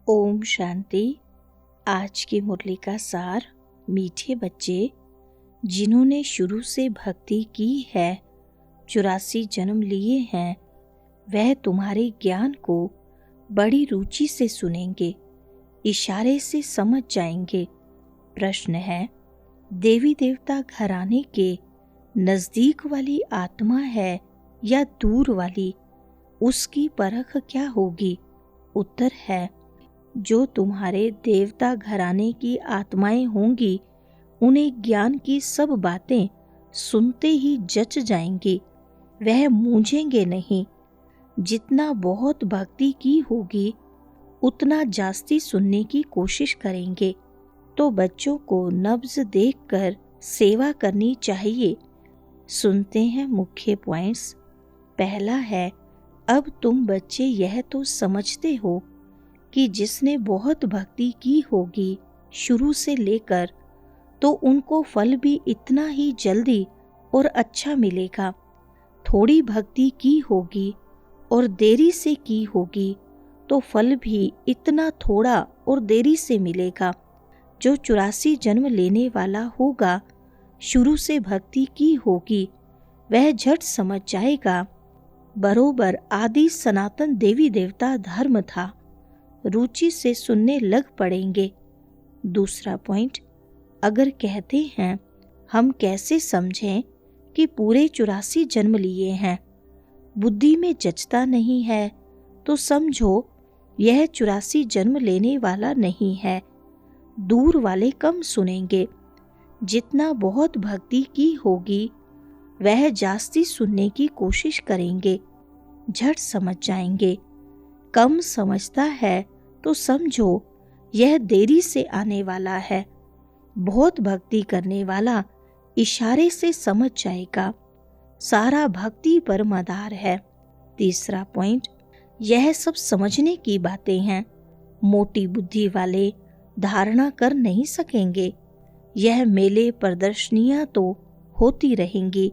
ओम शांति। आज की मुरली का सार। मीठे बच्चे, जिन्होंने शुरू से भक्ति की है, 84 जन्म लिए हैं, वह तुम्हारे ज्ञान को बड़ी रुचि से सुनेंगे, इशारे से समझ जाएंगे। प्रश्न है, देवी देवता घराने के नज़दीक वाली आत्मा है या दूर वाली, उसकी परख क्या होगी? उत्तर है, जो तुम्हारे देवता घराने की आत्माएं होंगी, उन्हें ज्ञान की सब बातें सुनते ही जच जाएंगी, वह मूंझेंगे नहीं। जितना बहुत भक्ति की होगी, उतना जास्ती सुनने की कोशिश करेंगे। तो बच्चों को नब्ज देखकर सेवा करनी चाहिए। सुनते हैं मुख्य पॉइंट्स। पहला है, अब तुम बच्चे यह तो समझते हो कि जिसने बहुत भक्ति की होगी शुरू से लेकर, तो उनको फल भी इतना ही जल्दी और अच्छा मिलेगा। थोड़ी भक्ति की होगी और देरी से की होगी, तो फल भी इतना थोड़ा और देरी से मिलेगा। जो 84 जन्म लेने वाला होगा, शुरू से भक्ति की होगी, वह झट समझ जाएगा बरोबर आदि सनातन देवी देवता धर्म था। रुचि से सुनने लग पड़ेंगे। दूसरा पॉइंट, अगर कहते हैं हम कैसे समझें कि पूरे 84 जन्म लिए हैं, बुद्धि में जचता नहीं है, तो समझो यह 84 जन्म लेने वाला नहीं है। दूर वाले कम सुनेंगे। जितना बहुत भक्ति की होगी, वह जास्ती सुनने की कोशिश करेंगे, झट समझ जाएंगे। कम समझता है तो समझो यह देरी से आने वाला है। बहुत भक्ति करने वाला इशारे से समझ जाएगा। सारा भक्ति पर मदार है। तीसरा पॉइंट, यह सब समझने की बातें हैं। मोटी बुद्धि वाले धारणा कर नहीं सकेंगे। यह मेले प्रदर्शनियां तो होती रहेंगी,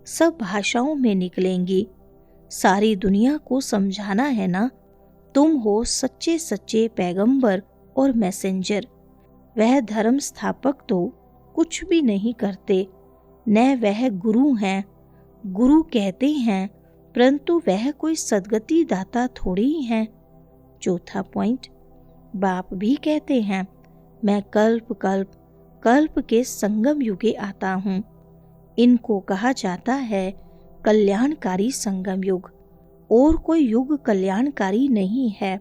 सब भाषाओं में निकलेंगी। सारी दुनिया को समझाना है ना। तुम हो सच्चे सच्चे पैगंबर और मैसेंजर। वह धर्म स्थापक तो कुछ भी नहीं करते, न वह गुरु हैं। गुरु कहते हैं, परंतु वह कोई सद्गति दाता थोड़ी हैं। चौथा पॉइंट, बाप भी कहते हैं, मैं कल्प कल्प कल्प के संगम युगे आता हूँ। इनको कहा जाता है कल्याणकारी संगम युग। और कोई युग कल्याणकारी नहीं है।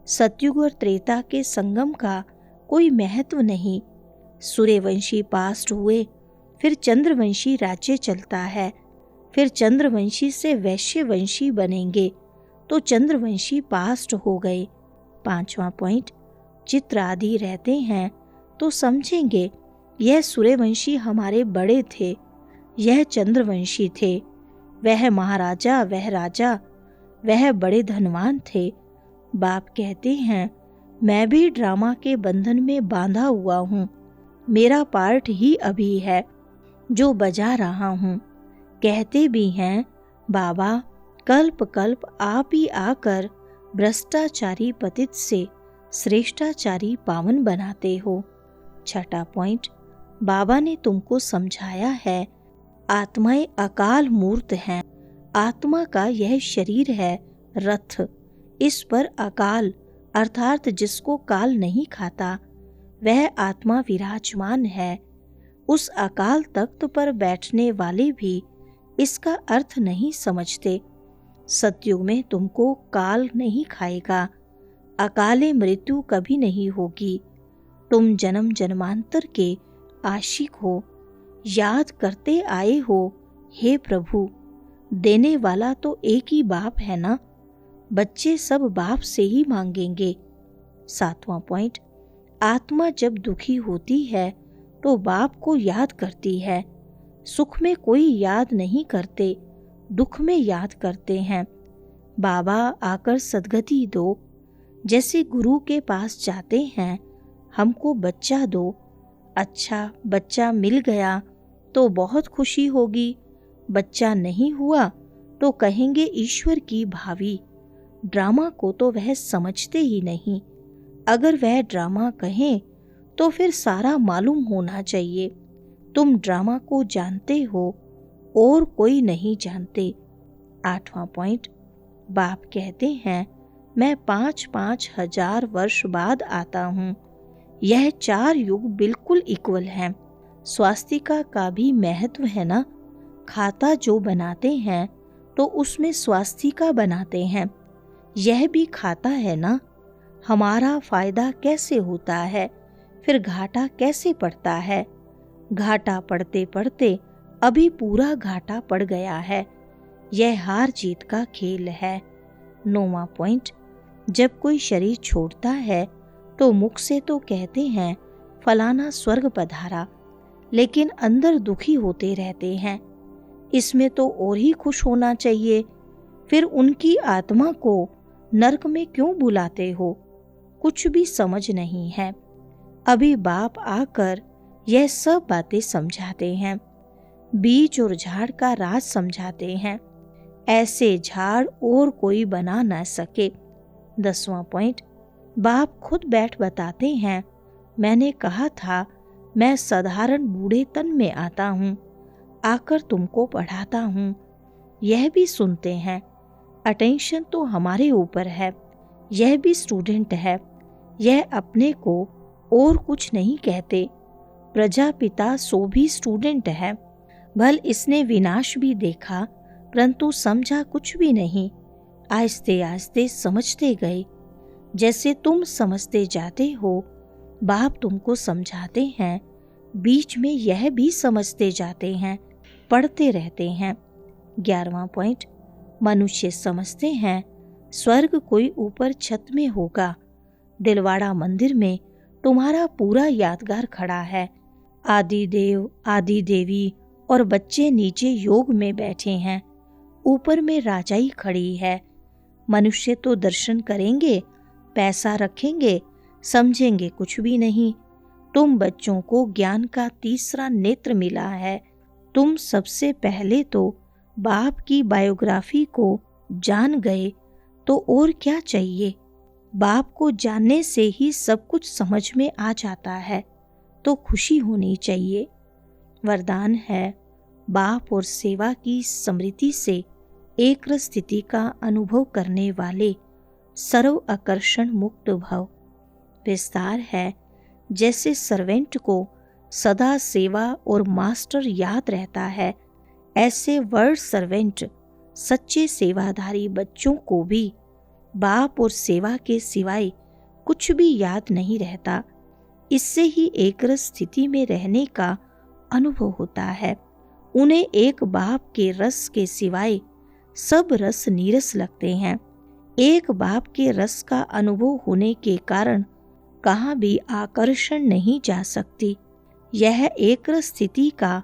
सतयुग और त्रेता के संगम का कोई महत्व नहीं। सूर्यवंशी पास्ट हुए, फिर चंद्रवंशी राज्य चलता है, फिर चंद्रवंशी से वैश्यवंशी बनेंगे, तो चंद्रवंशी पास्ट हो गए। पांचवा पॉइंट, चित्र आदि रहते हैं तो समझेंगे यह सूर्यवंशी हमारे बड़े थे, यह चंद्रवंशी थे। वह महाराजा, वह राजा, वह बड़े धनवान थे। बाप कहते हैं, मैं भी ड्रामा के बंधन में बांधा हुआ हूँ। मेरा पार्ट ही अभी है जो बजा रहा हूँ। कहते भी हैं, बाबा कल्प कल्प आप ही आकर भ्रष्टाचारी पतित से श्रेष्ठाचारी पावन बनाते हो। छठा पॉइंट, बाबा ने तुमको समझाया है, आत्माएं अकाल मूर्त हैं। आत्मा का यह शरीर है रथ। इस पर अकाल अर्थात जिसको काल नहीं खाता, वह आत्मा विराजमान है। उस अकाल तख्त पर बैठने वाले भी इसका अर्थ नहीं समझते। सतयुग में तुमको काल नहीं खाएगा। अकाले मृत्यु कभी नहीं होगी। तुम जन्म जन्मांतर के आशिक हो, याद करते आए हो, हे प्रभु देने वाला तो एक ही बाप है ना। बच्चे सब बाप से ही मांगेंगे। सातवां पॉइंट, आत्मा जब दुखी होती है तो बाप को याद करती है। सुख में कोई याद नहीं करते, दुख में याद करते हैं। बाबा आकर सद्गति दो। जैसे गुरु के पास जाते हैं, हमको बच्चा दो। अच्छा बच्चा मिल गया तो बहुत खुशी होगी। बच्चा नहीं हुआ तो कहेंगे ईश्वर की भावी। ड्रामा को तो वह समझते ही नहीं। अगर वह ड्रामा कहें तो फिर सारा मालूम होना चाहिए। तुम ड्रामा को जानते हो और कोई नहीं जानते। 8वां पॉइंट, बाप कहते हैं मैं 5-5 हजार वर्ष बाद आता हूँ। यह 4 युग बिल्कुल इक्वल हैं। स्वास्तिका का भी महत्व है ना। खाता जो बनाते हैं तो उसमें स्वास्तिका बनाते हैं। यह भी खाता है ना। हमारा फायदा कैसे होता है, फिर घाटा कैसे पड़ता है। घाटा पड़ते पड़ते अभी पूरा घाटा पड़ गया है। यह हार जीत का खेल है। 9वां पॉइंट, जब कोई शरीर छोड़ता है तो मुख से तो कहते हैं फलाना स्वर्ग पधारा, लेकिन अंदर दुखी होते रहते हैं। इसमें तो और ही खुश होना चाहिए। फिर उनकी आत्मा को नरक में क्यों बुलाते हो? कुछ भी समझ नहीं है। अभी बाप आकर यह सब बातें समझाते हैं। बीज और झाड़ का राज समझाते हैं। ऐसे झाड़ और कोई बना न सके। 10वां पॉइंट, बाप खुद बैठ बताते हैं मैंने कहा था मैं साधारण बूढ़े तन में आता हूँ, आकर तुमको पढ़ाता हूँ। यह भी सुनते हैं। अटेंशन तो हमारे ऊपर है। यह भी स्टूडेंट है। यह अपने को और कुछ नहीं कहते। प्रजापिता सो भी स्टूडेंट है। भल इसने विनाश भी देखा परंतु समझा कुछ भी नहीं। आहिस्ते आहिस्ते समझते गए। जैसे तुम समझते जाते हो बाप तुमको समझाते हैं, बीच में यह भी समझते जाते हैं, पढ़ते रहते हैं। 11वां पॉइंट, मनुष्य समझते हैं स्वर्ग कोई ऊपर छत में होगा। दिलवाड़ा मंदिर में तुम्हारा पूरा यादगार खड़ा है। आदि देव, आदि देवी और बच्चे नीचे योग में बैठे हैं। ऊपर में राजाई खड़ी है। मनुष्य तो दर्शन करेंगे, पैसा रखेंगे, समझेंगे कुछ भी नहीं। तुम बच्चों को ज्ञान का तीसरा नेत्र मिला है। तुम सबसे पहले तो बाप की बायोग्राफी को जान गए तो और क्या चाहिए। बाप को जानने से ही सब कुछ समझ में आ जाता है तो खुशी होनी चाहिए। वरदान है, बाप और सेवा की स्मृति से एक स्थिति का अनुभव करने वाले सर्व आकर्षण मुक्त भव। विस्तार है, जैसे सर्वेंट को सदा सेवा और मास्टर याद रहता है, ऐसे वर्ड सर्वेंट सच्चे सेवाधारी बच्चों को भी बाप और सेवा के सिवाय कुछ भी याद नहीं रहता। इससे ही एक रस स्थिति में रहने का अनुभव होता है। उन्हें एक बाप के रस के सिवाय सब रस नीरस लगते हैं। एक बाप के रस का अनुभव होने के कारण कहाँ भी आकर्षण नहीं जा सकती। यह एक रस स्थिति का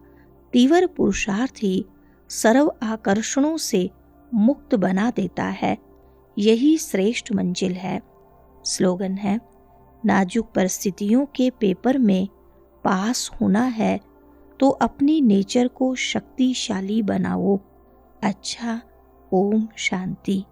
तीव्र पुरुषार्थ ही सर्व आकर्षणों से मुक्त बना देता है। यही श्रेष्ठ मंजिल है। स्लोगन है, नाजुक परिस्थितियों के पेपर में पास होना है तो अपनी नेचर को शक्तिशाली बनाओ। अच्छा, ओम शांति।